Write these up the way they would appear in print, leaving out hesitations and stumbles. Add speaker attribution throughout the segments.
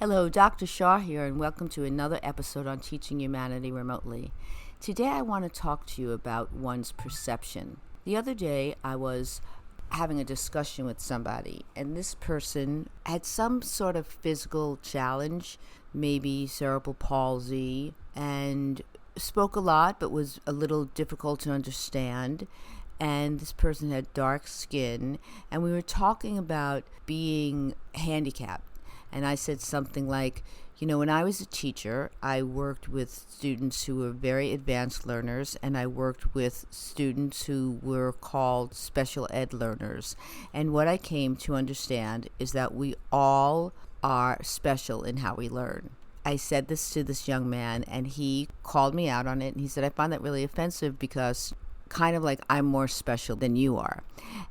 Speaker 1: Hello, Dr. Shaw here, and welcome to another episode on Teaching Humanity Remotely. Today I want to talk to you about one's perception. The other day I was having a discussion with somebody, and this person had some sort of physical challenge, maybe cerebral palsy, and spoke a lot but was a little difficult to understand. And this person had dark skin, and we were talking about being handicapped. And I said something like, when I was a teacher, I worked with students who were very advanced learners, and I worked with students who were called special ed learners. And what I came to understand is that we all are special in how we learn. I said this to this young man, and he called me out on it, and he said, I find that really offensive because kind of like I'm more special than you are.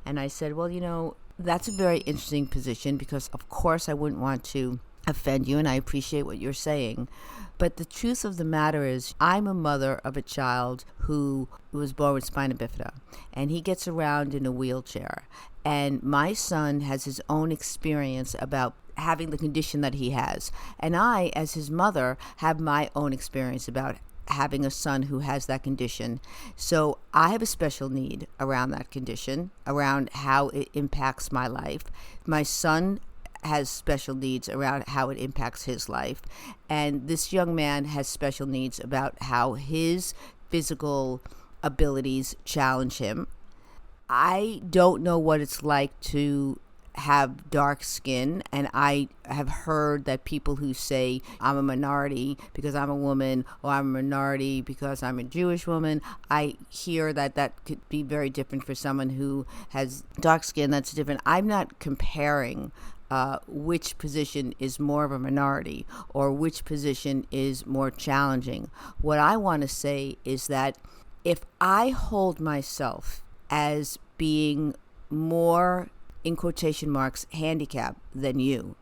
Speaker 1: And I said, well, that's a very interesting position because, of course, I wouldn't want to offend you, and I appreciate what you're saying. But the truth of the matter is I'm a mother of a child who was born with spina bifida, and he gets around in a wheelchair. And my son has his own experience about having the condition that he has. And I, as his mother, have my own experience about having a son who has that condition. So I have a special need around that condition, around how it impacts my life. My son has special needs around how it impacts his life. And this young man has special needs about how his physical abilities challenge him. I don't know what it's like to have dark skin, and I have heard that people who say I'm a minority because I'm a woman, or I'm a minority because I'm a Jewish woman, I hear that could be very different for someone who has dark skin. That's different. I'm not comparing which position is more of a minority or which position is more challenging. What I want to say is that if I hold myself as being more, in quotation marks, handicapped than you,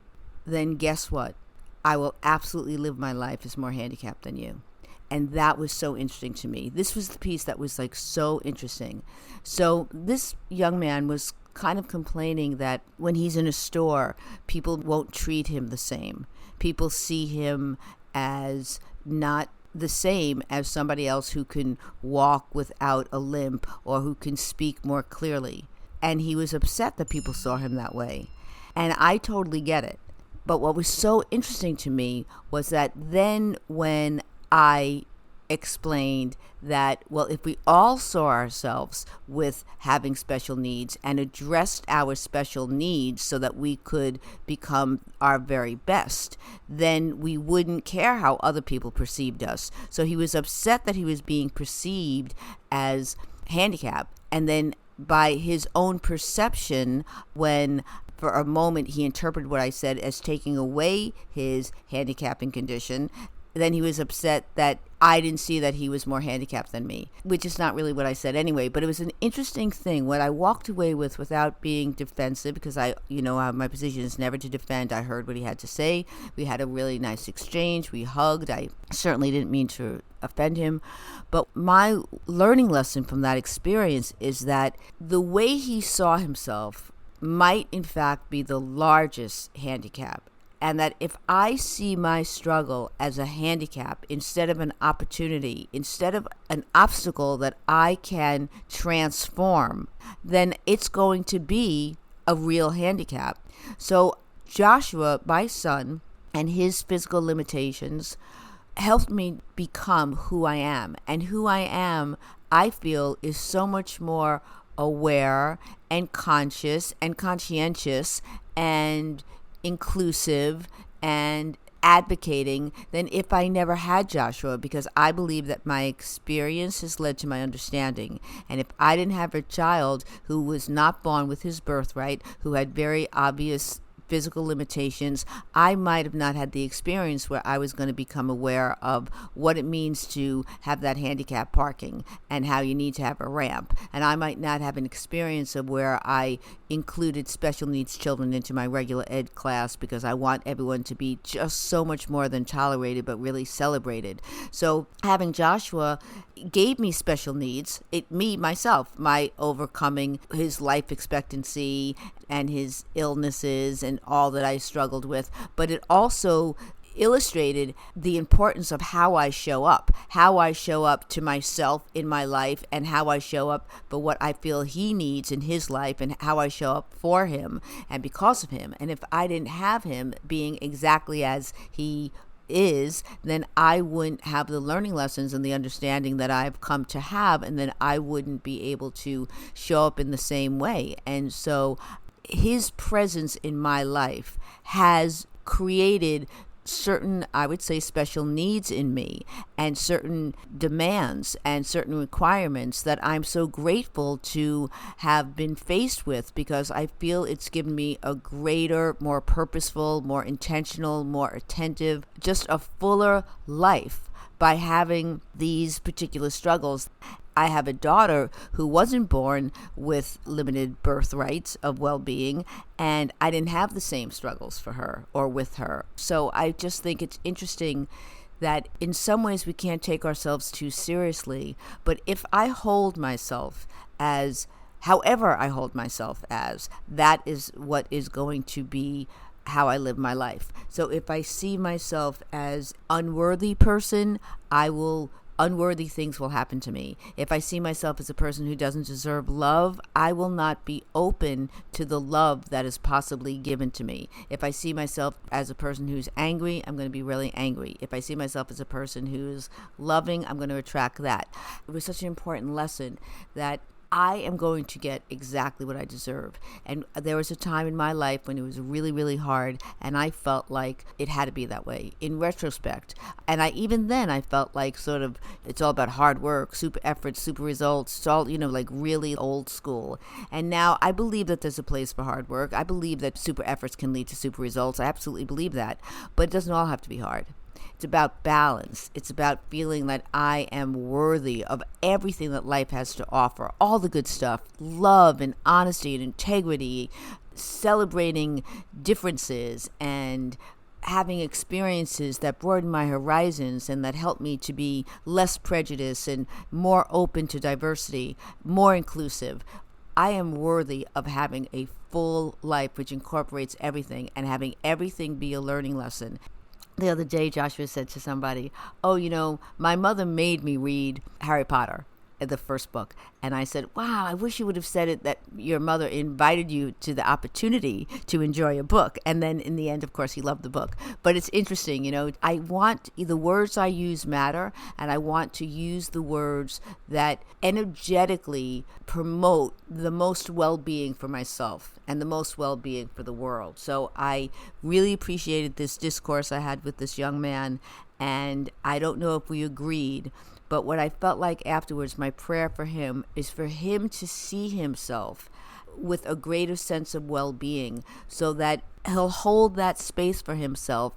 Speaker 1: then guess what? I will absolutely live my life as more handicapped than you. And that was so interesting to me. This was the piece that was so interesting. So this young man was kind of complaining that when he's in a store, people won't treat him the same. People see him as not the same as somebody else who can walk without a limp or who can speak more clearly. And he was upset that people saw him that way. And I totally get it. But what was so interesting to me was that then when I explained that, well, if we all saw ourselves with having special needs and addressed our special needs so that we could become our very best, then we wouldn't care how other people perceived us. So he was upset that he was being perceived as handicapped. And then by his own perception, when for a moment he interpreted what I said as taking away his handicapping condition, then he was upset that I didn't see that he was more handicapped than me, which is not really what I said anyway. But it was an interesting thing. What I walked away with without being defensive, because my position is never to defend. I heard what he had to say. We had a really nice exchange. We hugged. I certainly didn't mean to offend him. But my learning lesson from that experience is that the way he saw himself might in fact be the largest handicap. And that if I see my struggle as a handicap instead of an opportunity, instead of an obstacle that I can transform, then it's going to be a real handicap. So Joshua, my son, and his physical limitations helped me become who I am. And who I am, I feel, is so much more aware and conscious and conscientious and inclusive and advocating than if I never had Joshua, because I believe that my experience has led to my understanding. And if I didn't have a child who was not born with his birthright, who had very obvious physical limitations, I might have not had the experience where I was going to become aware of what it means to have that handicap parking and how you need to have a ramp. And I might not have an experience of where I included special needs children into my regular ed class because I want everyone to be just so much more than tolerated, but really celebrated. So having Joshua gave me special needs. My overcoming his life expectancy and his illnesses and all that I struggled with, but it also illustrated the importance of how I show up to myself in my life, and how I show up for what I feel he needs in his life, and how I show up for him and because of him. And if I didn't have him being exactly as he is, then I wouldn't have the learning lessons and the understanding that I've come to have, and then I wouldn't be able to show up in the same way. And so his presence in my life has created certain, I would say, special needs in me, and certain demands and certain requirements that I'm so grateful to have been faced with, because I feel it's given me a greater, more purposeful, more intentional, more attentive, just a fuller life by having these particular struggles. I have a daughter who wasn't born with limited birthrights of well-being, and I didn't have the same struggles for her or with her. So I just think it's interesting that in some ways we can't take ourselves too seriously, but if I hold myself as, however I hold myself as, that is what is going to be how I live my life. So if I see myself as unworthy person, unworthy things will happen to me. If I see myself as a person who doesn't deserve love, I will not be open to the love that is possibly given to me. If I see myself as a person who's angry, I'm going to be really angry. If I see myself as a person who's loving, I'm going to attract that. It was such an important lesson that I am going to get exactly what I deserve. And there was a time in my life when it was really, really hard, and I felt like it had to be that way in retrospect. And even then I felt like sort of it's all about hard work, super effort, super results. It's all, like really old school. And now I believe that there's a place for hard work. I believe that super efforts can lead to super results. I absolutely believe that. But it doesn't all have to be hard. It's about balance. It's about feeling that I am worthy of everything that life has to offer. All the good stuff, love and honesty and integrity, celebrating differences and having experiences that broaden my horizons and that help me to be less prejudiced and more open to diversity, more inclusive. I am worthy of having a full life which incorporates everything and having everything be a learning lesson. The other day, Joshua said to somebody, my mother made me read Harry Potter, the first book. And I said, wow, I wish you would have said it that your mother invited you to the opportunity to enjoy a book. And then in the end, of course, he loved the book. But it's interesting, I want the words I use matter, and I want to use the words that energetically promote the most well-being for myself and the most well-being for the world. So I really appreciated this discourse I had with this young man, and I don't know if we agreed, but what I felt like afterwards, my prayer for him is for him to see himself with a greater sense of well-being, so that he'll hold that space for himself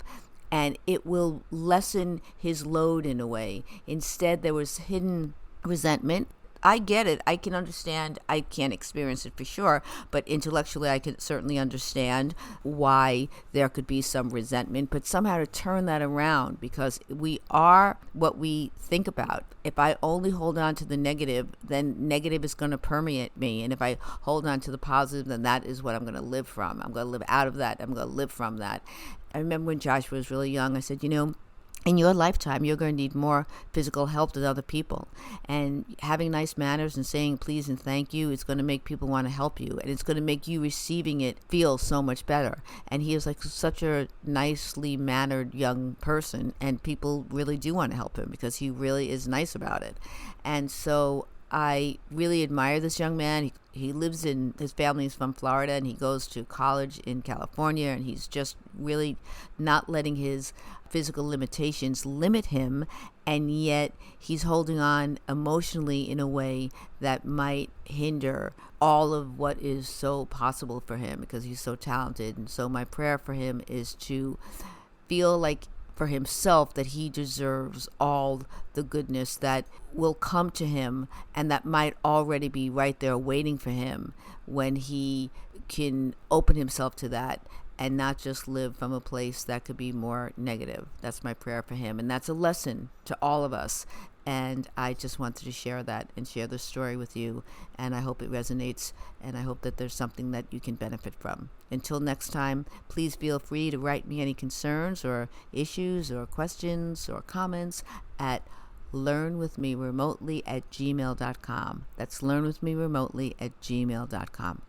Speaker 1: and it will lessen his load in a way. Instead, there was hidden resentment. I get it. I can understand. I can't experience it for sure, but intellectually I can certainly understand why there could be some resentment, but somehow to turn that around, because we are what we think about. If I only hold on to the negative, then negative is going to permeate me. And if I hold on to the positive, then that is what I'm going to live from. I'm going to live out of that. I'm going to live from that. I remember when Joshua was really young, I said, in your lifetime, you're going to need more physical help than other people. And having nice manners and saying please and thank you is going to make people want to help you. And it's going to make you receiving it feel so much better. And he is like such a nicely mannered young person. And people really do want to help him because he really is nice about it. And so I really admire this young man. He lives his family is from Florida, and he goes to college in California, and he's just really not letting his physical limitations limit him, and yet he's holding on emotionally in a way that might hinder all of what is so possible for him because he's so talented. And so my prayer for him is to feel like for himself that he deserves all the goodness that will come to him and that might already be right there waiting for him when he can open himself to that and not just live from a place that could be more negative. That's my prayer for him. And that's a lesson to all of us. And I just wanted to share that and share the story with you. And I hope it resonates. And I hope that there's something that you can benefit from. Until next time, please feel free to write me any concerns or issues or questions or comments at learnwithmeremotely@gmail.com. That's learnwithmeremotely@gmail.com.